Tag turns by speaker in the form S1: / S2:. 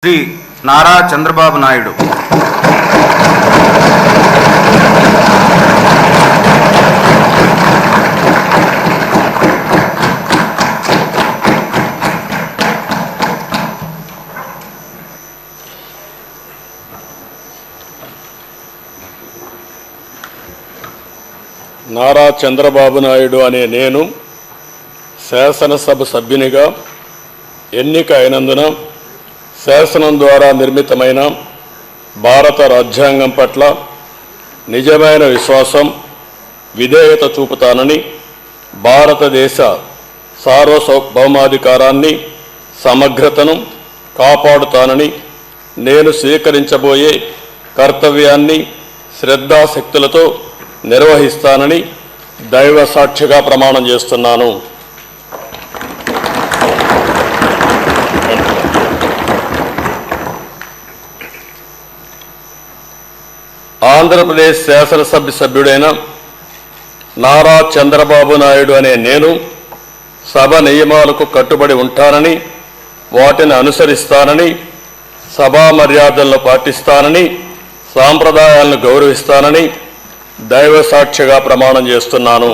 S1: శ్రీ నారా చంద్రబాబు నాయుడు
S2: నారా చంద్రబాబు నాయుడు అనే నేను శాసనసభ సభ్యునిగా ఎన్నిక అయినందున శాసనం ద్వారా నిర్మితమైన భారత రాజ్యాంగం పట్ల నిజమైన విశ్వాసం, విధేయత చూపుతానని, భారతదేశ సార్వభౌమాధికారాన్ని, సమగ్రతను కాపాడుతానని, నేను స్వీకరించబోయే కర్తవ్యాన్ని శ్రద్ధాశక్తులతో నిర్వహిస్తానని దైవ సాక్షిగా ప్రమాణం చేస్తున్నాను. ఆంధ్రప్రదేశ్ శాసనసభ సభ్యుడైన నారా చంద్రబాబు నాయుడు అనే నేను సభ నియమాలకు కట్టుబడి ఉంటానని, వాటిని అనుసరిస్తానని, సభా మర్యాదలను పాటిస్తానని, సాంప్రదాయాలను గౌరవిస్తానని దైవ సాక్షిగా ప్రమాణం చేస్తున్నాను.